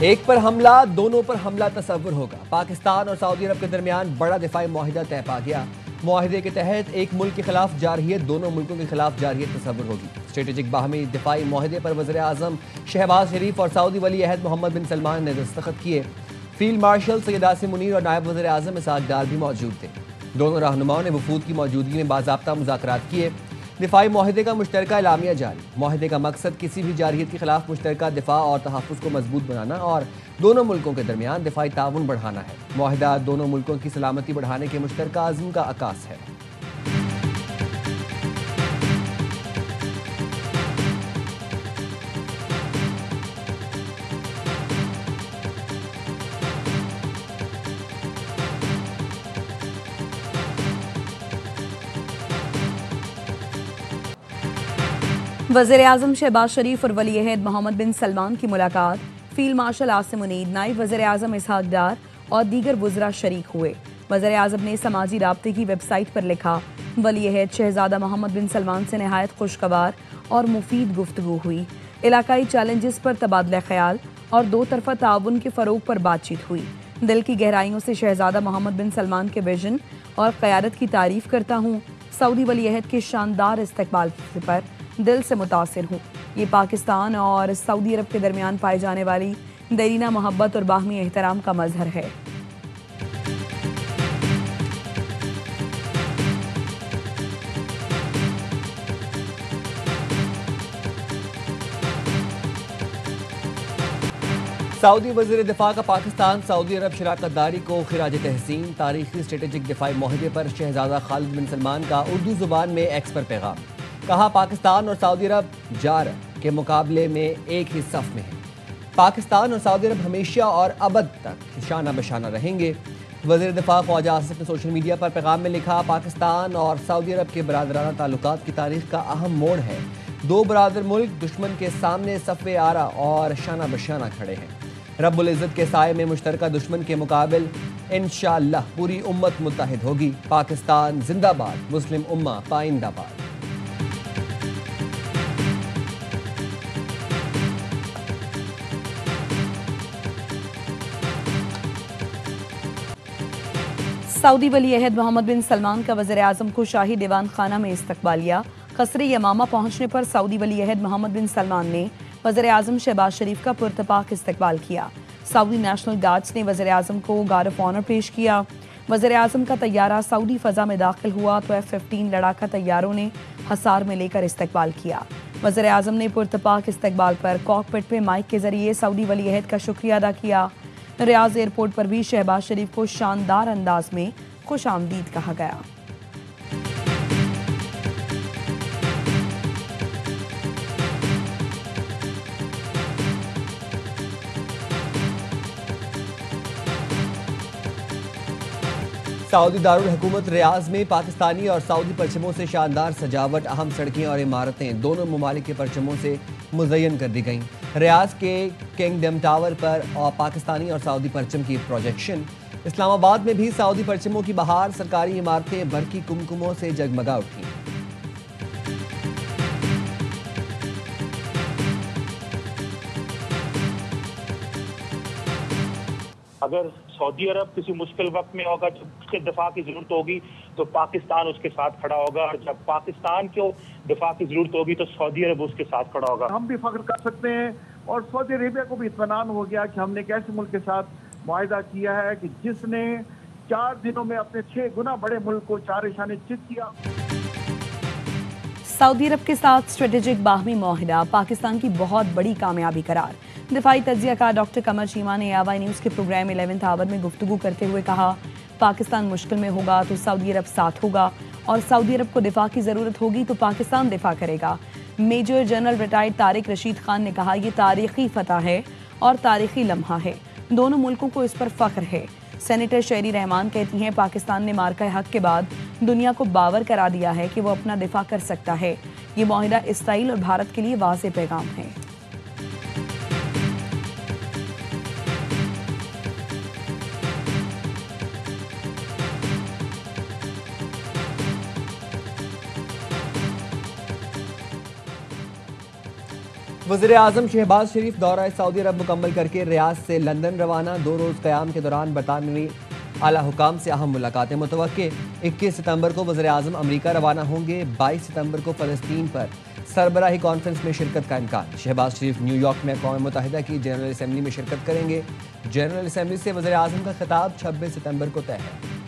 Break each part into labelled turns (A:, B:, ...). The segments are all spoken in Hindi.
A: एक पर हमला, दोनों पर हमला तस्वुर होगा। पाकिस्तान और सऊदी अरब के दरमियान बड़ा दिफाई मुआहिदा तय पा गया। मुआहिदे के तहत एक मुल्क के खिलाफ जारहियत दोनों मुल्कों के खिलाफ जारहियत तस्वुर होगी। स्ट्रेटेजिक बाहमी दिफाई मुआहिदे पर वज़ीर आज़म शहबाज शरीफ और सऊदी वली अहद मोहम्मद बिन सलमान ने दस्तखत किए। फील्ड मार्शल सैयद आसिम मुनीर और नायब वज़ीर आज़म इसहाक डार भी मौजूद थे। दोनों रहनुमाओं ने वफूद की मौजूदगी में बाज़ाब्ता मुज़ाकरात किए। दिफाई मुआहिदे का मुश्तरका एलामिया जारी। मुआहिदे का मकसद किसी भी जारहियत के खिलाफ मुश्तरका दिफा और तहफ़्फ़ुज़ को मजबूत बनाना और दोनों मुल्कों के दरमियान दिफाई ताउन बढ़ाना है। मुआहिदा दोनों मुल्कों की सलामती बढ़ाने के मुश्तरका अज़्म का अक्कास है।
B: वज़ीर आज़म शहबाज शरीफ और वली अहद मोहम्मद बिन सलमान की मुलाकात। फील्ड मार्शल आसिम मुनीर, नायब वज़ीर आज़म इसहाक डार और दीगर वुज़रा शरीक हुए। वज़ीर आज़म ने समाजी राब्ते की वेबसाइट पर लिखा, वली अहद शहजादा मोहम्मद बिन सलमान से नहायत खुशगवार और मुफीद गुफ्तगू हुई। इलाकाई चैलेंजेस पर तबादला ख्याल और दो तरफा ताउन के फ़रोग पर बातचीत हुई। दिल की गहराइयों से शहजादा मोहम्मद बिन सलमान के विजन और क़यादत की तारीफ़ करता हूँ। सऊदी वली अहद के शानदार इस्तकबाल पर दिल से मुतासिर हूँ। ये पाकिस्तान और सऊदी अरब के दरमियान पाई जाने वाली दरीना मोहब्बत और बाहमी एहतराम का मजहर है।
A: सऊदी वज़ीर दिफा का पाकिस्तान सऊदी अरब शराकतदारी को खिराज तहसीन। तारीखी स्ट्रेटेजिक दिफाई मुआहिदे पर शहजादा खालिद बिन सलमान का उर्दू जुबान में एक्स पर पैगाम। कहा, पाकिस्तान और सऊदी अरब जार के मुकाबले में एक ही सफ में है। पाकिस्तान और सऊदी अरब हमेशा और अबद तक शाना बशाना रहेंगे। वज़ीर दिफा ख्वाजा आसिफ ने सोशल मीडिया पर पैगाम में लिखा, पाकिस्तान और सऊदी अरब के बरादराना ताल्लुकात की तारीख का अहम मोड़ है। दो बरादर मुल्क दुश्मन के सामने सफ़े आरा और शाना बशाना खड़े हैं। रब्बुल इज़्ज़त के साए में मुश्तरका दुश्मन के मुकाबिल इंशाअल्लाह पूरी उम्मत मुत्तहिद होगी। पाकिस्तान जिंदाबाद, मुस्लिम उम्मा पाइंदाबाद।
B: सऊदी वली अहद मोहम्मद बिन सलमान का वज़ीर आज़म को शाही दीवान खाना में इस्तकबालिया। क़स्र यमामा पहुँचने पर सऊदी वली अहद मोहम्मद बिन सलमान ने वज़ीर आज़म शहबाज शरीफ का पुरतपाक इस्तकबाल किया। सऊदी नेशनल गार्ड्स ने वज़ीर आज़म को गार्ड ऑफ ऑनर पेश किया। वज़ीर आज़म का तैयारा सऊदी फ़ज़ा में दाखिल हुआ तो F-15 लड़ाका तैयारों ने हसार में लेकर इस्तकबाल किया। वज़ीर आज़म ने पुरतपाक इस्तकबाल पर कॉकपिट में माइक के जरिए सऊदी वली अहद का शुक्रिया अदा किया। रियाज एयरपोर्ट पर भी शहबाज शरीफ को शानदार अंदाज में खुश आमदीद कहा गया।
A: सऊदी दारुल हुकूमत रियाज में पाकिस्तानी और सऊदी परचमों से शानदार सजावट, अहम सड़कें और इमारतें दोनों ममालिक के परचमों से मुज़य्यन कर दी गईं। रियाज के किंगडम टावर पर और पाकिस्तानी और सऊदी परचम की प्रोजेक्शन। इस्लामाबाद में भी सऊदी परचमों की बहार, सरकारी इमारतें बरकी कुमकुमों से जगमगा उठी।
C: अगर सऊदी अरब किसी मुश्किल वक्त में होगा, जब उसके दिफा की जरूरत होगी तो पाकिस्तान उसके साथ खड़ा होगा, और जब पाकिस्तान को दिफा की जरूरत होगी तो सऊदी अरब उसके साथ खड़ा होगा।
D: हम भी फख्र कर सकते हैं और सऊदी अरेबिया को भी इत्मीनान हो गया कि हमने एक ऐसे मुल्क के साथ मुआहिदा किया है कि जिसने 4 दिनों में अपने 6 गुना बड़े मुल्क को 4 इशाने चित किया।
B: सऊदी अरब के साथ स्ट्रेटेजिक बाहमी मुआहिदा पाकिस्तान की बहुत बड़ी कामयाबी करार। दिफाई तज्जिया का डॉक्टर कमर चीमा ने AY न्यूज़ के प्रोग्राम 11th आवर में गुफ्तगू करते हुए कहा, पाकिस्तान मुश्किल में होगा तो सऊदी अरब साथ होगा और सऊदी अरब को दिफा की ज़रूरत होगी तो पाकिस्तान दिफा करेगा। Major general retired Tariq Rashid Khan ने कहा, ये तारीखी फतह है और तारीखी लम्हा है, दोनों मुल्कों को इस पर फ़ख्र है। सेनेटर शेरी रहमान कहती हैं, पाकिस्तान ने मार्का हक के बाद दुनिया को बावर करा दिया है कि वो अपना दिफा कर सकता है। ये मुआहिदा इसराइल और भारत के लिए वाज़ेह पैगाम है।
A: वज़ीर आज़म शहबाज शरीफ दौरा सऊदी अरब मुकम्मल करके रियाद से लंदन रवाना। 2 रोज़ क़याम के दौरान बरतानवी आला हुकाम से अहम मुलाकातें मुतवक्के। 21 सितंबर को वज़ीर आज़म अमरीका रवाना होंगे। 22 सितंबर को फ़लस्तीन पर सरबराही कॉन्फ्रेंस में शिरकत का इम्कान। शहबाज शरीफ न्यूयॉर्क में अक़वाम मुत्तहिदा की जनरल असम्बली में शिरकत करेंगे। जनरल असम्बली से वज़ीर आज़म का खिताब 26 सितंबर को तय है।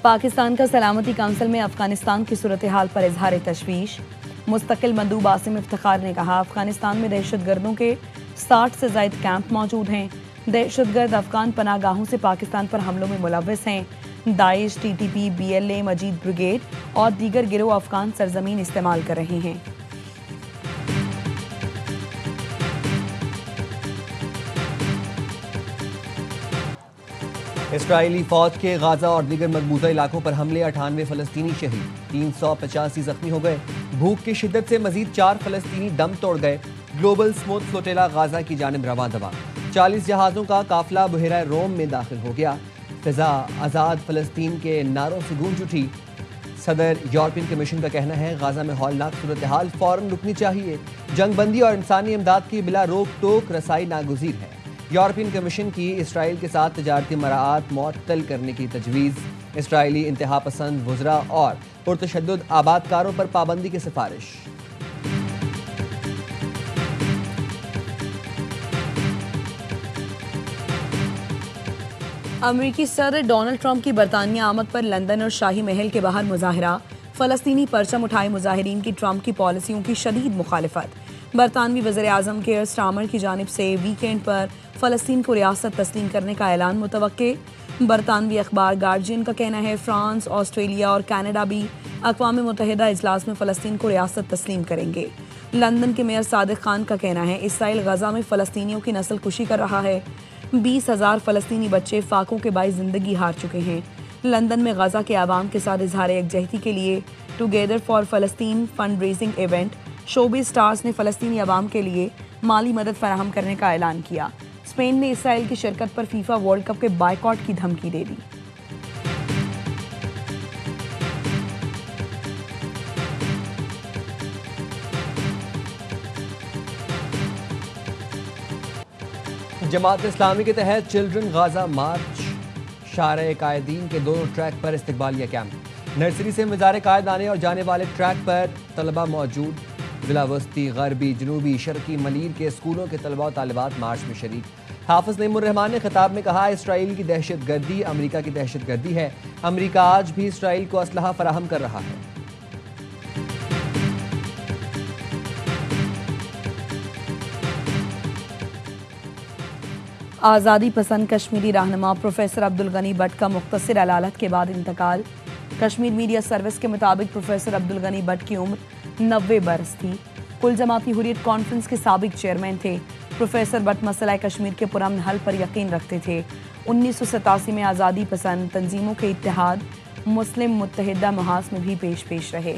B: पाकिस्तान का सलामती काउंसिल में अफगानिस्तान की सूरत हाल पर इजहार तशवीश। मुस्तकिल मंदूब आसिम इफ्तिखार ने कहा, अफगानिस्तान में दहशतगर्दों के 60 से ज़ायद कैंप मौजूद हैं। दहशतगर्द अफगान पनाहगाहों से पाकिस्तान पर हमलों में मुलव्वस हैं। दाइश, TTP, BLA, मजीद ब्रिगेड और दीगर गिरोह अफगान सरजमीन इस्तेमाल कर रहे हैं।
A: इसराइली फौज के गाजा और दीगर मकबूजा इलाकों पर हमले, 98 फ़लस्तीनी शहीद, 385 जख्मी हो गए। भूख की शिद्दत से मजीद 4 फ़लस्तीनी दम तोड़ गए। ग्लोबल स्मूथ फ्लोटेला गाजा की जानिब रवां दवा। 40 जहाज़ों का काफिला बहरा रोम में दाखिल हो गया। फ़िज़ा आज़ाद फ़लस्तीन के नारों से गूंज उठी। सदर यूरोपियन कमीशन का कहना है, गाजा में हौलनाक सूरत हाल फ़ौरन रुकनी चाहिए। जंगबंदी और इंसानी इमदाद की बिला रोक टोक रसाई नागुज़ीर है। यूरोपियन कमीशन की इसराइल के साथ तजारती मराआत मुअत्तल करने की तजवीज़। इसराइली इंतहा पसंद वज़रा और पुरतशद्दुद आबादकारों पर पाबंदी की सिफारिश।
B: अमरीकी सदर डोनाल्ड ट्रंप की बरतानिया आमद पर लंदन और शाही महल के बाहर मुजाहरा। फ़लस्तीनी परचम उठाए मुजाहिरीन की ट्रंप की पॉलिसियों की शदीद मुखालिफत। बरतानवी वज़ीर आज़म केयर स्टारमर की जानिब से वीकेंड पर फ़लस्तीन को रियासत तस्लीम करने का ऐलान मुतवक्के। बरतानवी अखबार गार्जियन का कहना है, फ्रांस, ऑस्ट्रेलिया और कनाडा भी अक़वाम मुत्तहिदा इजलास में फ़लस्तीन को रियासत तस्लीम करेंगे। लंदन के मेयर सादिक खान का कहना है, इसराइल गजा में फ़लस्तीनियों की नस्ल कुशी कर रहा है। 20,000 फ़लस्तीनी बच्चे फाकों के बाइस ज़िंदगी हार चुके हैं। लंदन में गजा के आवाम के साथ इजहार यकजहती के लिए together for Palestine fund raising event. Showbiz stars ने फ़लस्तीनी आवाम के लिए माली मदद फराहम करने का ऐलान किया। स्पेन ने इसराइल की शिरकत पर फीफा वर्ल्ड कप के बायकॉट की धमकी दे दी।
A: जमात इस्लामी के तहत चिल्ड्रन गाजा मार्च, शारे कायदीन के दोनों ट्रैक पर इस्तकबालिया कैंप। नर्सरी से मज़ार कायद आने और जाने वाले ट्रैक पर तलबा मौजूद। जिला वस्ती, गरबी, जनूबी, शर्की मलीर के स्कूलों के तलबा और तालिबात मार्च में शरीक। हाफिज नईमुर रहमान ने खिताब में कहा, इसराइल की दहशत गर्दी अमरीका की दहशत गर्दी है। अमरीका आज भी इसराइल को असलहा फराहम कर रहा है।
B: आज़ादी पसंद कश्मीरी रहनुमा प्रोफेसर अब्दुल गनी भट्ट का मुख्तसर अलालत के बाद इंतकाल। कश्मीर मीडिया सर्विस के मुताबिक प्रोफेसर अब्दुल गनी भट्ट की उम्र 90 बरस थी। कुल जमाती हुर्रियत कॉन्फ्रेंस के साबिक चेयरमैन थे। प्रोफेसर भट्ट मसला कश्मीर के पुरअमन हल पर यकीन रखते थे। 1987 में आज़ादी पसंद तंजीमों के इत्तेहाद मुस्लिम मुत्तहिदा महाज में भी पेश रहे।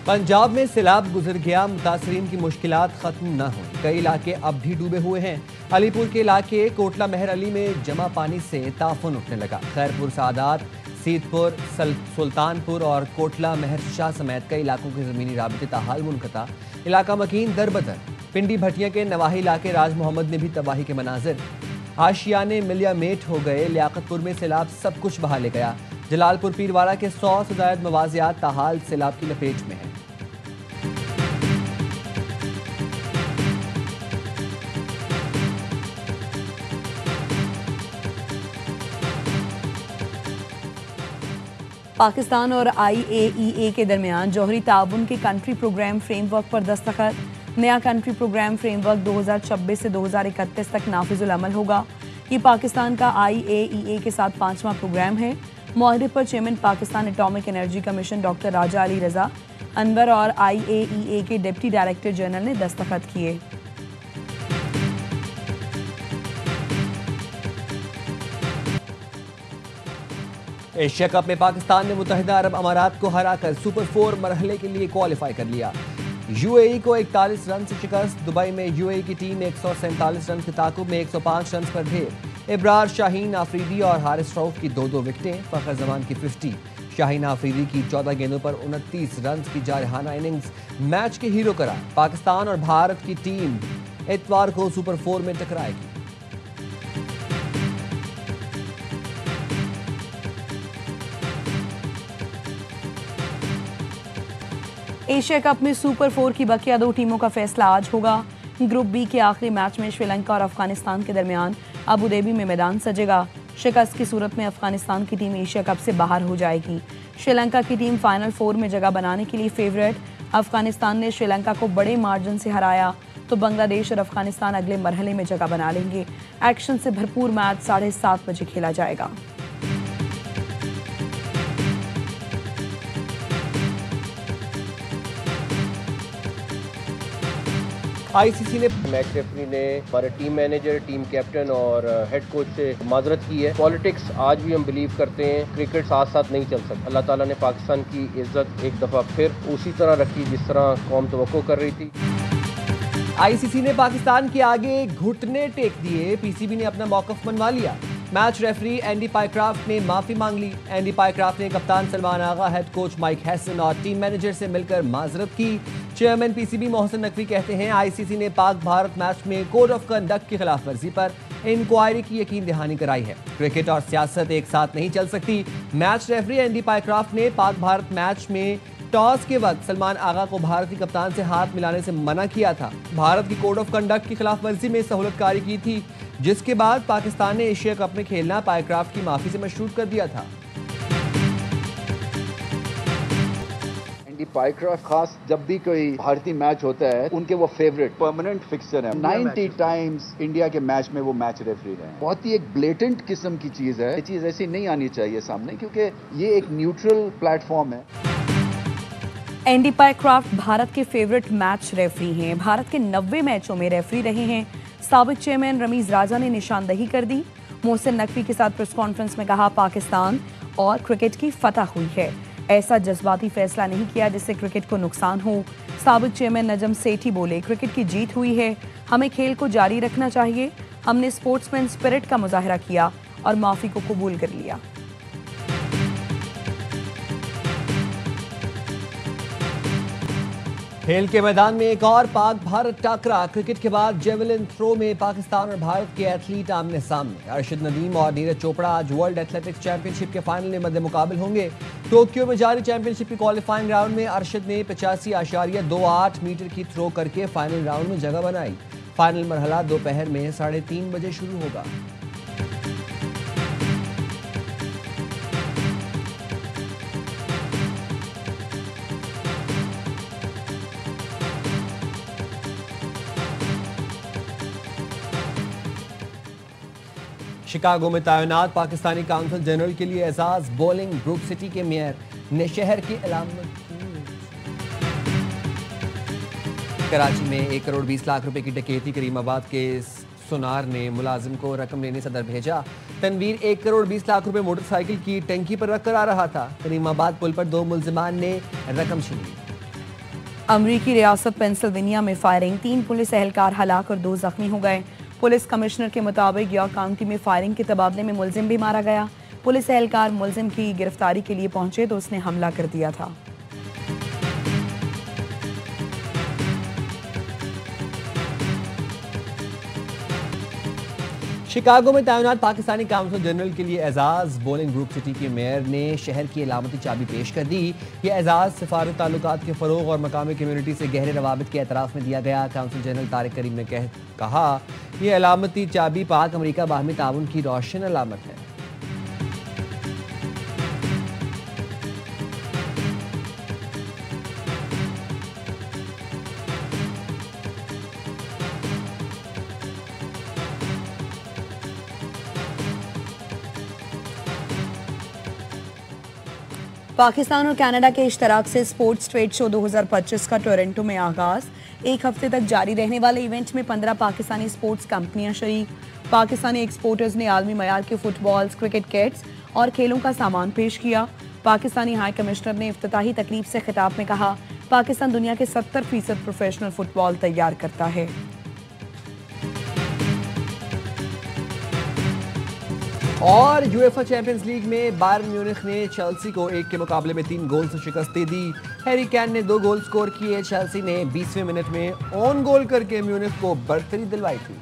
A: पंजाब में सैलाब गुजर गया, मुतासरीन की मुश्किलात खत्म न हुई। कई इलाके अब भी डूबे हुए हैं। अलीपुर के इलाके कोटला महर अली में जमा पानी से ताफुन उठने लगा। खैरपुर, सादात, सीतपुर, सुल्तानपुर और कोटला महर शाह समेत कई इलाकों के ज़मीनी राबते ताहाल मुनक़ता। इलाका मकीन दरबदर। पिंडी भटिया के नवाही इलाके राज मोहम्मद में भी तबाही के मनाजिर। आशियाने मिलिया मेट हो गए। लियाकतपुर में सैलाब सब कुछ बहा ले गया। जलालपुर पीरवाला के 100 से ज़ायद मवाज़ियात ताहाल सैलाब की लपेट में हैं।
B: पाकिस्तान और IAEA के दरमियान जौहरी ताउन के कंट्री प्रोग्राम फ्रेमवर्क पर दस्तखत। नया कंट्री प्रोग्राम फ्रेमवर्क 2026 से 2031 तक नाफिजुल अमल होगा। ये पाकिस्तान का IAEA के साथ 5वां प्रोग्राम है। मुआहदे पर chairman Pakistan atomic energy commission doctor Raja Ali Raza Anwar और IAEA के डिप्टी डायरेक्टर जनरल ने दस्तखत किए।
A: एशिया कप में पाकिस्तान ने मुत्तहिदा अरब अमारात को हराकर सुपर 4 मरहले के लिए क्वालिफाई कर लिया। यूएई को 41 रन से शिकस्त। दुबई में यूएई की टीम 147 रन के ताकुब में 105 रन पर ढेर। इब्रार, शाहीन आफरीदी और हारिस रऊफ की 2-2 विकेटें। फखर जमान की 50। शाहीन आफरीदी की 14 गेंदों पर 29 रन की जारहाना इनिंग्स मैच के हीरो करार। पाकिस्तान और भारत की टीम इतवार को सुपर 4 में टकराएगी।
B: एशिया कप में सुपर 4 की बकिया 2 टीमों का फैसला आज होगा। ग्रुप बी के आखिरी मैच में श्रीलंका और अफगानिस्तान के दरमियान अबू धाबी में मैदान सजेगा। शिकस्त की सूरत में अफगानिस्तान की टीम एशिया कप से बाहर हो जाएगी। श्रीलंका की टीम फाइनल 4 में जगह बनाने के लिए फेवरेट। अफगानिस्तान ने श्रीलंका को बड़े मार्जिन से हराया तो बांग्लादेश और अफगानिस्तान अगले मरहले में जगह बना लेंगे। एक्शन से भरपूर मैच 7:30 बजे खेला जाएगा।
A: आईसीसी ने
E: मैच रेफरी ने हमारे टीम मैनेजर, टीम कैप्टन और हेड कोच से माजरत की है। पॉलिटिक्स आज भी हम बिलीव करते हैं, क्रिकेट साथ साथ नहीं चल सकता। अल्लाह ताला ने पाकिस्तान की इज्जत एक दफ़ा फिर उसी तरह रखी जिस तरह कौम तवक्को कर रही थी।
A: आईसीसी ने पाकिस्तान के आगे घुटने टेक दिए। पीसीबी ने अपना मौकफ मनवा लिया। मैच रेफरी एंडी पाइक्राफ्ट ने माफी मांग ली। एंडी पाइक्राफ्ट ने कप्तान सलमान आगा, हेड कोच माइक हैसन और टीम मैनेजर से मिलकर माजरत की। चेयरमैन पीसीबी मोहसिन नकवी कहते हैं आईसीसी ने पाक भारत मैच में कोड ऑफ कंडक्ट की खिलाफ वर्जी पर इंक्वायरी की यकीन दहानी कराई है। क्रिकेट और सियासत एक साथ नहीं चल सकती। मैच रेफरी एंडी पाइक्राफ्ट ने पाक भारत मैच में टॉस के वक्त सलमान आगा को भारतीय कप्तान से हाथ मिलाने से मना किया था। भारत की कोड ऑफ कंडक्ट की खिलाफ वर्जी में सहूलतकारी की थी, जिसके बाद पाकिस्तान ने एशिया कप में खेलना पाइक्राफ्ट की माफी से मशरूत कर दिया था।
F: पाइक्राफ्ट खास जब भी कोई भारतीय मैच होता है उनके वो फेवरेट परमानेंट फिक्सर है। 90 टाइम्स इंडिया के मैच में वो मैच रेफरी रहे। बहुत ही एक ब्लेटेंट किस्म की चीज है। ये चीज ऐसी नहीं आनी चाहिए सामने, क्योंकि ये एक न्यूट्रल प्लेटफॉर्म है।
B: एंडी पाइक्राफ्ट भारत के फेवरेट मैच रेफरी हैं। भारत के 90 मैचों में रेफरी रहे हैं। साबिक चेयरमैन रमीज राजा ने निशानदही कर दी। मोहसिन नकवी के साथ प्रेस कॉन्फ्रेंस में कहा पाकिस्तान और क्रिकेट की फतह हुई है। ऐसा जज्बाती फैसला नहीं किया जिससे क्रिकेट को नुकसान हो। साबिक चेयरमैन नजम सेठी बोले क्रिकेट की जीत हुई है, हमें खेल को जारी रखना चाहिए। हमने स्पोर्ट्समैन स्पिरिट का मुजाहरा किया और माफी को कबूल कर लिया।
A: खेल के मैदान में एक और पाक भारत टाकरा। क्रिकेट के बाद जेवलिन थ्रो में पाकिस्तान और भारत के एथलीट आमने सामने। अर्शद नदीम और नीरज चोपड़ा आज वर्ल्ड एथलेटिक्स चैंपियनशिप के फाइनल में मद्दे मुकाबल होंगे। टोक्यो में जारी चैंपियनशिप के क्वालिफाइंग राउंड में अर्शद ने 85.28 मीटर की थ्रो करके फाइनल राउंड में जगह बनाई। फाइनल मरहला दोपहर में 3:30 बजे शुरू होगा। शिकागो में तैनात पाकिस्तानी काउंसिल जनरल के लिए एजाज बॉलिंग ग्रुप सिटी के मेयर ने शहर की अलामत कराची में 1 करोड़ 20 लाख रुपए की डकैती। करीमाबाद के सुनार ने मुलाजिम को रकम लेने सदर भेजा। तनवीर 1 करोड़ 20 लाख रुपए मोटरसाइकिल की टंकी पर रखकर आ रहा था। करीमाबाद पुल पर 2 मुलजिमान ने रकम छीन ली।
B: अमरीकी रियासत पेंसिल्वेनिया में फायरिंग, 3 पुलिस एहलकार हलाक और 2 जख्मी हो गए। पुलिस कमिश्नर के मुताबिक यॉर्क काउंटी में फायरिंग के तबादले में मुलजिम भी मारा गया। पुलिस एहलकार मुलजिम की गिरफ्तारी के लिए पहुंचे तो उसने हमला कर दिया था।
A: शिकागो में तैनात पाकिस्तानी काउंसिल जनरल के लिए एजाज बॉलिंग ग्रुप सिटी के मेयर ने शहर की अलामती चाबी पेश कर दी। यह एजाज सिफारत ताल्लुकात के फरोग और मकामी कम्युनिटी से गहरे रवाबित के एतराफ़ में दिया गया। काउंसिल जनरल तारिक करीम ने कहा यह अलामती चाबी पाक अमरीका बाहमी ताउन की रोशन अलामत है।
B: पाकिस्तान और कनाडा के इश्तराक से स्पोर्ट्स ट्रेड शो 2025 का टोरंटो में आगाज। 1 हफ्ते तक जारी रहने वाले इवेंट में 15 पाकिस्तानी स्पोर्ट्स कंपनियां शरीक। पाकिस्तानी एक्सपोर्टर्स ने आलमी मयार के फुटबॉल्स, क्रिकेट किट्स और खेलों का सामान पेश किया। पाकिस्तानी हाई कमिश्नर ने इफ्तिताही तकरीब से खिताब में कहा पाकिस्तान दुनिया के 70% प्रोफेशनल फुटबॉल तैयार करता है।
A: और यूएफए चैंपियंस लीग में बायर्न म्यूनिख ने चेल्सी को 1 के मुकाबले में 3 गोल से शिकस्त दे दी। हैरी केन ने 2 गोल स्कोर किए। चेल्सी ने 20वें मिनट में ऑन गोल करके म्यूनिख को बढ़तरी दिलवाई थी।